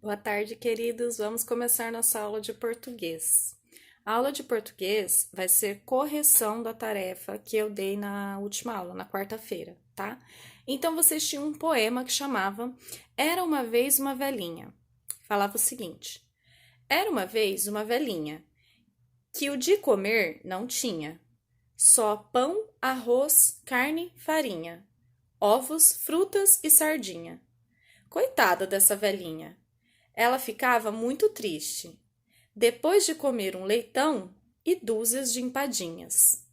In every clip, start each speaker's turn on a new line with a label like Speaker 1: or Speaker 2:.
Speaker 1: Boa tarde, queridos. Vamos começar nossa aula de português. A aula de português vai ser correção da tarefa que eu dei na última aula, na quarta-feira, tá? Então, vocês tinham um poema que chamava Era uma vez uma velhinha. Falava o seguinte: Era uma vez uma velhinha que o de comer não tinha, só pão, arroz, carne, farinha, ovos, frutas e sardinha. Coitada dessa velhinha. Ela ficava muito triste, depois de comer um leitão e dúzias de empadinhas.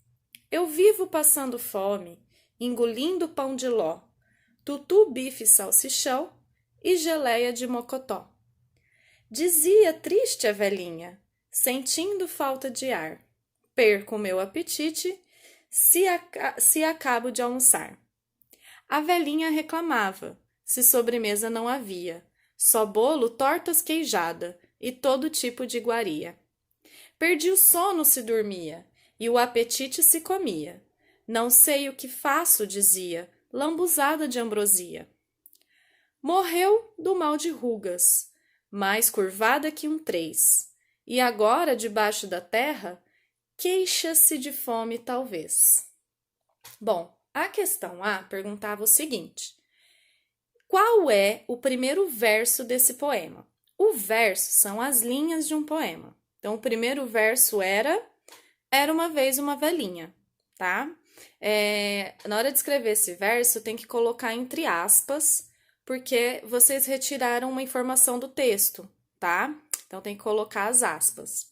Speaker 1: Eu vivo passando fome, engolindo pão de ló, tutu, bife, salsichão e geleia de mocotó. Dizia triste a velhinha, sentindo falta de ar. Perco o meu apetite se acabo de almoçar. A velhinha reclamava, se sobremesa não havia, só bolo, tortas queijada e todo tipo de iguaria. Perdi o sono se dormia, e o apetite se comia. Não sei o que faço, dizia, lambuzada de ambrosia. Morreu do mal de rugas, mais curvada que um três, e agora, debaixo da terra, queixa-se de fome talvez. Bom, a questão A perguntava o seguinte: qual é o primeiro verso desse poema? O verso são as linhas de um poema. Então, o primeiro verso era uma vez uma velhinha, tá? Na hora de escrever esse verso, tem que colocar entre aspas, porque vocês retiraram uma informação do texto, tá? Então, tem que colocar as aspas.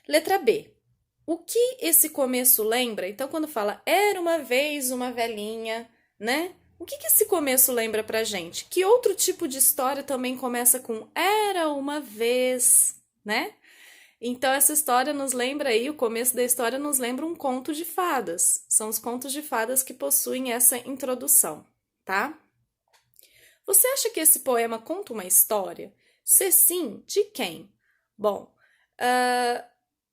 Speaker 1: Letra B. O que esse começo lembra? Então, quando fala era uma vez uma velhinha, né? O que esse começo lembra pra gente? Que outro tipo de história também começa com era uma vez, né? Então, essa história nos lembra aí, o começo da história nos lembra um conto de fadas. São os contos de fadas que possuem essa introdução, tá? Você acha que esse poema conta uma história? Se sim, de quem? Bom,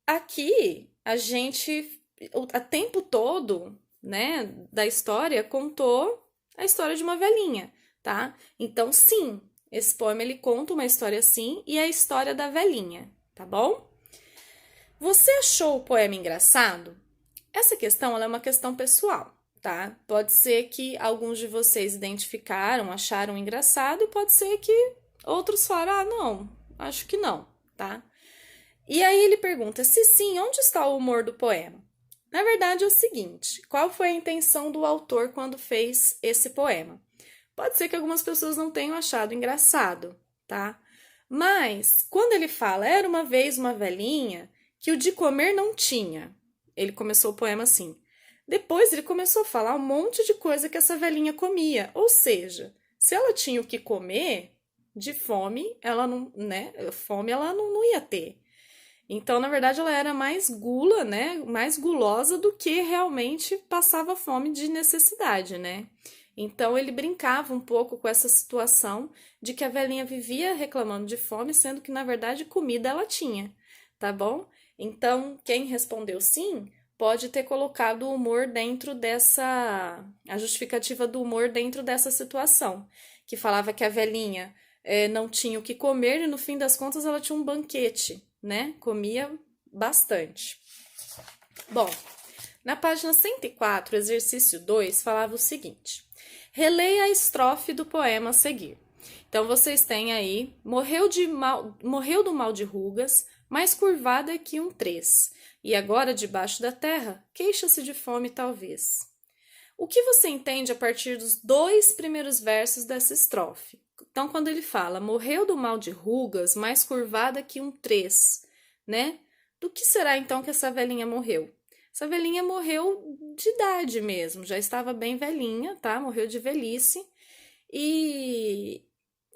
Speaker 1: aqui a gente, o tempo todo, né, da história, contou a história de uma velhinha, tá? Então, sim, esse poema ele conta uma história sim e é a história da velhinha, tá bom? Você achou o poema engraçado? Essa questão ela é uma questão pessoal, tá? Pode ser que alguns de vocês identificaram, acharam engraçado, e pode ser que outros falaram, ah, não, acho que não, tá? E aí ele pergunta, se sim, onde está o humor do poema? Na verdade é o seguinte, qual foi a intenção do autor quando fez esse poema? Pode ser que algumas pessoas não tenham achado engraçado, tá? Mas, quando ele fala, era uma vez uma velhinha que o de comer não tinha. Ele começou o poema assim. Depois ele começou a falar um monte de coisa que essa velhinha comia. Ou seja, se ela tinha o que comer, de fome, ela não, né? Fome ela não ia ter. Então, na verdade, ela era mais gula, né? Mais gulosa do que realmente passava fome de necessidade, né? Então, ele brincava um pouco com essa situação de que a velhinha vivia reclamando de fome, sendo que, na verdade, comida ela tinha, tá bom? Então, quem respondeu sim, pode ter colocado o humor dentro dessa. A justificativa do humor dentro dessa situação, que falava que a velhinha não tinha o que comer e, no fim das contas, ela tinha um banquete, né? Comia bastante. Bom, na página 104, exercício 2, falava o seguinte: releia a estrofe do poema a seguir. Então vocês têm aí, morreu do mal de rugas, mais curvada que um três, e agora debaixo da terra, queixa-se de fome talvez. O que você entende a partir dos dois primeiros versos dessa estrofe? Então, quando ele fala, morreu do mal de rugas, mais curvada que um três, né? Do que será então que essa velhinha morreu? Essa velhinha morreu de idade mesmo, já estava bem velhinha, tá? Morreu de velhice. E,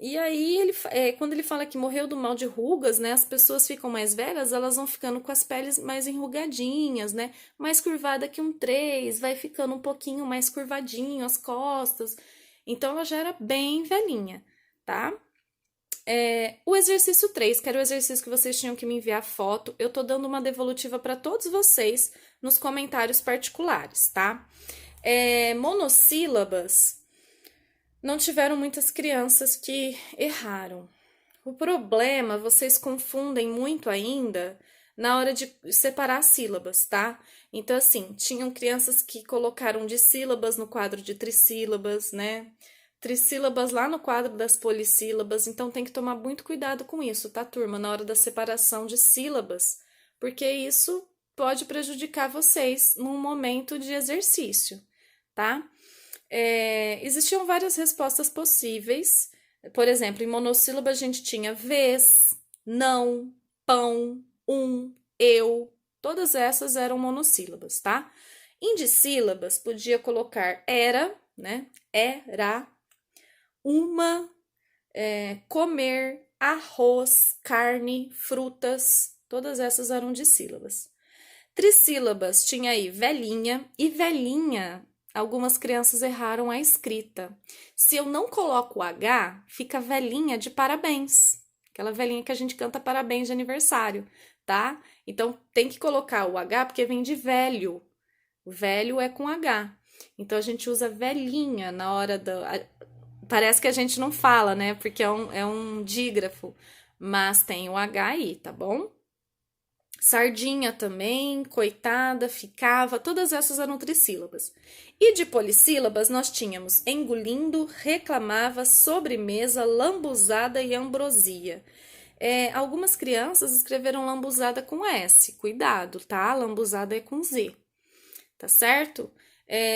Speaker 1: e aí, quando ele fala que morreu do mal de rugas, né? As pessoas ficam mais velhas, elas vão ficando com as peles mais enrugadinhas, né? Mais curvada que um três, vai ficando um pouquinho mais curvadinho as costas. Então, ela já era bem velhinha, tá? O exercício 3, que era o exercício que vocês tinham que me enviar foto, eu tô dando uma devolutiva para todos vocês nos comentários particulares, tá? Monossílabas, não tiveram muitas crianças que erraram. O problema, vocês confundem muito ainda na hora de separar as sílabas, tá? Então, assim, tinham crianças que colocaram dissílabas no quadro de trissílabas, né? Trissílabas lá no quadro das polissílabas, então tem que tomar muito cuidado com isso, tá, turma? Na hora da separação de sílabas, porque isso pode prejudicar vocês num momento de exercício, tá? Existiam várias respostas possíveis. Por exemplo, em monossílaba a gente tinha vez, não, pão, eu. Todas essas eram monossílabas, tá? Em dissílabas, podia colocar era, né? Era, uma, comer, arroz, carne, frutas. Todas essas eram dissílabas. Trissílabas tinha aí velhinha e velhinha. Algumas crianças erraram a escrita. Se eu não coloco o H, fica velhinha de parabéns. Aquela velhinha que a gente canta parabéns de aniversário, tá? Então tem que colocar o H porque vem de velho. O velho é com H. Então a gente usa velhinha na hora da. Parece que a gente não fala, né? Porque é um dígrafo. Mas tem o H aí, tá bom? Sardinha também, coitada, ficava, todas essas eram trissílabas. E de polissílabas nós tínhamos engolindo, reclamava, sobremesa, lambuzada e ambrosia. Algumas crianças escreveram lambuzada com S, cuidado, tá? Lambuzada é com Z, tá certo?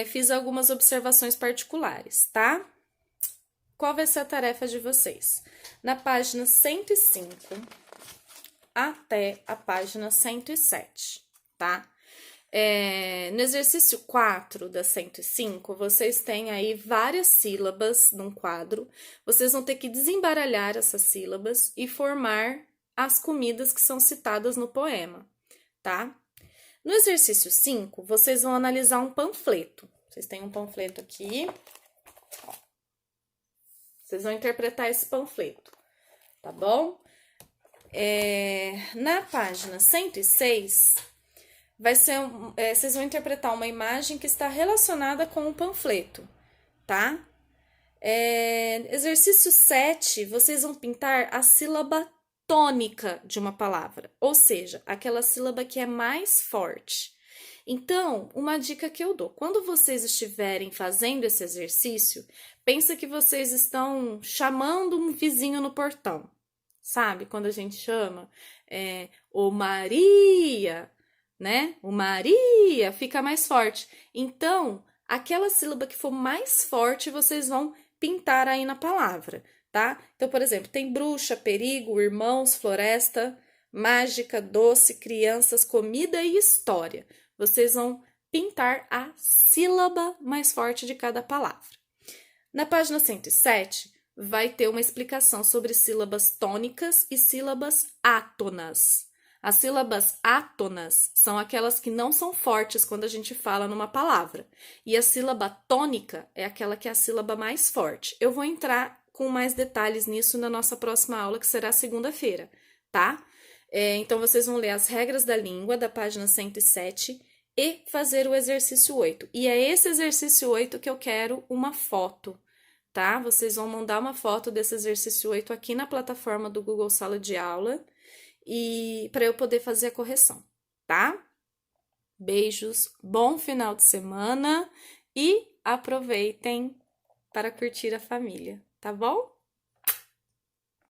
Speaker 1: Fiz algumas observações particulares, tá? Qual vai ser a tarefa de vocês? Na página 105 até a página 107, tá? No exercício 4 da 105, vocês têm aí várias sílabas num quadro. Vocês vão ter que desembaralhar essas sílabas e formar as comidas que são citadas no poema, tá? No exercício 5, vocês vão analisar um panfleto. Vocês têm um panfleto aqui. Ó. Vocês vão interpretar esse panfleto, tá bom? Na página 106, vocês vão interpretar uma imagem que está relacionada com o panfleto, tá? Exercício 7, vocês vão pintar a sílaba tônica de uma palavra, ou seja, aquela sílaba que é mais forte. Então, uma dica que eu dou, quando vocês estiverem fazendo esse exercício, pensa que vocês estão chamando um vizinho no portão. Sabe? Quando a gente chama o Maria, né? O Maria fica mais forte. Então, aquela sílaba que for mais forte, vocês vão pintar aí na palavra, tá? Então, por exemplo, tem bruxa, perigo, irmãos, floresta, mágica, doce, crianças, comida e história. Vocês vão pintar a sílaba mais forte de cada palavra. Na página 107, vai ter uma explicação sobre sílabas tônicas e sílabas átonas. As sílabas átonas são aquelas que não são fortes quando a gente fala numa palavra. E a sílaba tônica é aquela que é a sílaba mais forte. Eu vou entrar com mais detalhes nisso na nossa próxima aula, que será segunda-feira, tá? Então, vocês vão ler as regras da língua, da página 107, e fazer o exercício 8. E é esse exercício 8 que eu quero uma foto, tá? Vocês vão mandar uma foto desse exercício 8 aqui na plataforma do Google Sala de Aula e para eu poder fazer a correção, tá? Beijos, bom final de semana e aproveitem para curtir a família, tá bom?